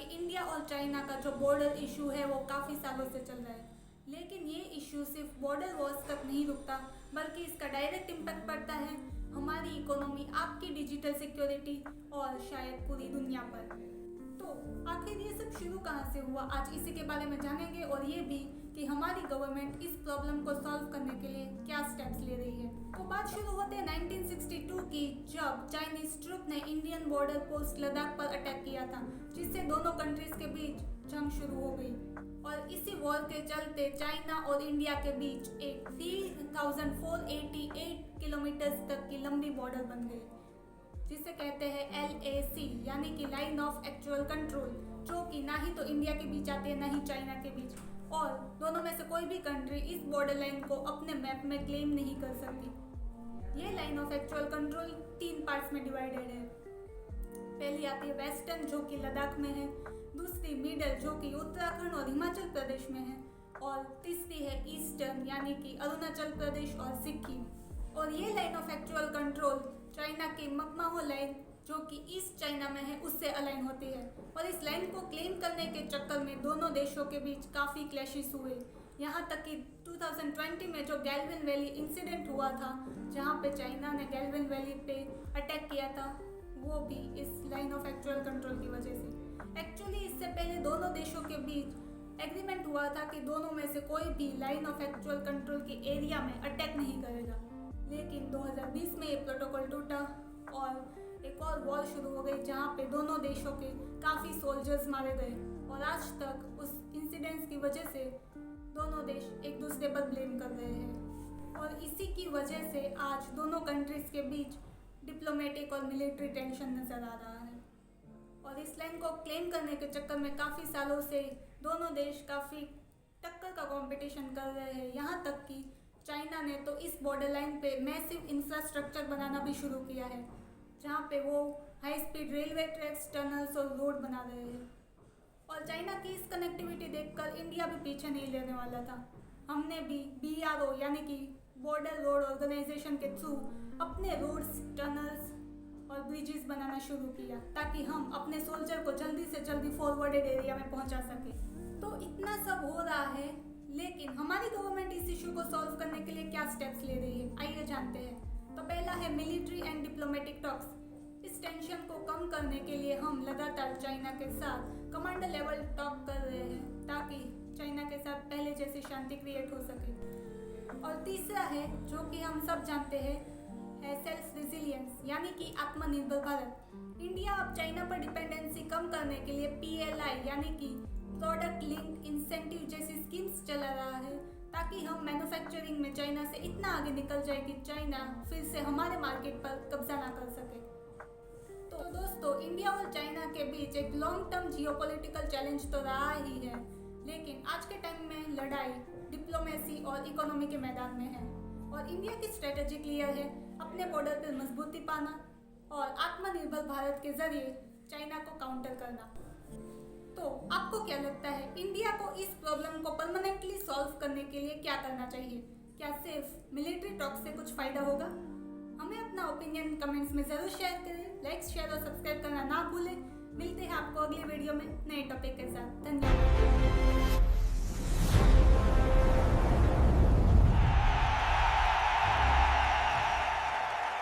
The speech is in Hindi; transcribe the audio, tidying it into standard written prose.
कि इंडिया और चाइना का जो बॉर्डर इशू है वो काफ़ी सालों से चल रहा है, लेकिन ये इशू सिर्फ बॉर्डर वॉर्स तक नहीं रुकता, बल्कि इसका डायरेक्ट इम्पैक्ट पड़ता है हमारी इकोनॉमी, आपकी डिजिटल सिक्योरिटी और शायद पूरी दुनिया पर। तो आखिर ये सब शुरू कहाँ से हुआ, आज इसी के बारे में जानेंगे और ये भी कि हमारी गवर्नमेंट इस प्रॉब्लम को सॉल्व करने के लिए क्या स्टेप्स ले रही है। तो बात शुरू होते हैं 1962 की, जब चाइनीज ट्रुप ने इंडियन बॉर्डर पोस्ट लद्दाख पर अटैक किया था, जिससे दोनों कंट्रीज के बीच जंग शुरू हो गई। और इसी वॉर के चलते चाइना और इंडिया के बीच एक 3488 किलोमीटर तक की लंबी बॉर्डर बन गई, जिसे कहते हैं LAC यानी कि लाइन ऑफ एक्चुअल कंट्रोल, जो कि ना ही तो इंडिया के बीच आती है ना ही चाइना के बीच, और दोनों में से कोई भी कंट्री इस बॉर्डर लाइन को अपने मैप में क्लेम नहीं कर सकती। ये line of actual control 3 parts में डिवाइडेड है। पहली आती है वेस्टर्न, जो कि लद्दाख में है, दूसरी मिडल, जो कि उत्तराखंड और हिमाचल प्रदेश में है, और तीसरी है ईस्टर्न यानी कि अरुणाचल प्रदेश और सिक्किम। और ये line of actual control China की मकमाहो लाइन, जो कि ईस्ट चाइना में है, उससे अलाइन होती है। और इस लाइन को क्लेम करने के चक्कर में दोनों देशों के बीच काफ़ी क्लैशेस हुए, यहाँ तक कि 2020 में जो गैल्विन वैली इंसिडेंट हुआ था, जहाँ पे चाइना ने गैल्विन वैली पे अटैक किया था, वो भी इस लाइन ऑफ एक्चुअल कंट्रोल की वजह से। एक्चुअली इससे पहले दोनों देशों के बीच एग्रीमेंट हुआ था कि दोनों में से कोई भी लाइन ऑफ एक्चुअल कंट्रोल के एरिया में अटैक नहीं करेगा, लेकिन 2020 में ये प्रोटोकॉल टूटा और एक और वॉर शुरू हो गई, जहाँ पे दोनों देशों के काफ़ी सोल्जर्स मारे गए। और आज तक उस इंसिडेंट्स की वजह से दोनों देश एक दूसरे पर ब्लेम कर रहे हैं, और इसी की वजह से आज दोनों कंट्रीज़ के बीच डिप्लोमेटिक और मिलिट्री टेंशन नज़र आ रहा है। और इस लाइन को क्लेम करने के चक्कर में काफ़ी सालों से दोनों देश काफ़ी टक्कर का कंपटीशन कर रहे हैं, यहाँ तक कि चाइना ने तो इस बॉर्डर लाइन पे मैसिव इंफ्रास्ट्रक्चर बनाना भी शुरू किया है, जहाँ पे वो high speed railway tracks, tunnels और रोड बना रहे हैं। और चाइना की इस कनेक्टिविटी देखकर इंडिया भी पीछे नहीं लेने वाला था। हमने भी BRO यानी कि बॉर्डर रोड ऑर्गेनाइजेशन के थ्रू अपने रोड्स, टनल्स और ब्रिजेस बनाना शुरू किया, ताकि हम अपने सोल्जर को जल्दी से जल्दी फॉरवर्डेड एरिया में पहुंचा सकें। तो इतना सब हो रहा है, लेकिन हमारी गवर्नमेंट इस इशू को सॉल्व करने के लिए क्या स्टेप्स ले रही है, आइए जानते हैं। तो पहला है मिलिट्री एंड डिप्लोमेटिक टॉक्स। इस टेंशन को कम करने के लिए हम लगातार चाइना के साथ कमांडर लेवल टॉक कर रहे हैं, ताकि चाइना के साथ पहले जैसी शांति क्रिएट हो सके। और तीसरा है, जो कि हम सब जानते हैं, है सेल्फ रिजिलियंस यानी कि आत्मनिर्भर भारत। इंडिया अब चाइना पर डिपेंडेंसी कम करने के लिए PLI यानी कि प्रोडक्ट लिंक इंसेंटिव जैसी स्कीम्स चला रहा है, ताकि हम मैन्युफैक्चरिंग में चाइना से इतना आगे निकल जाए कि चाइना फिर से हमारे मार्केट पर कब्जा ना कर सके। तो दोस्तों, इंडिया और चाइना के बीच एक लॉन्ग टर्म जियोपॉलिटिकल चैलेंज तो रहा ही है, लेकिन आज के टाइम में लड़ाई डिप्लोमेसी और इकोनॉमी के मैदान में है। और इंडिया की स्ट्रेटेजी क्लियर है, अपने बॉर्डर पर मजबूती पाना और आत्मनिर्भर भारत के जरिए चाइना को काउंटर करना। तो आपको क्या लगता है, इंडिया को इस प्रॉब्लम को परमानेंटली सॉल्व करने के लिए क्या करना चाहिए? क्या सिर्फ मिलिट्री टॉक से कुछ फायदा होगा? हमें अपना ओपिनियन कमेंट्स में ज़रूर शेयर करें। लाइक, शेयर और सब्सक्राइब करना ना भूलें। मिलते हैं आपको अगली वीडियो में नए टॉपिक के साथ। धन्यवाद।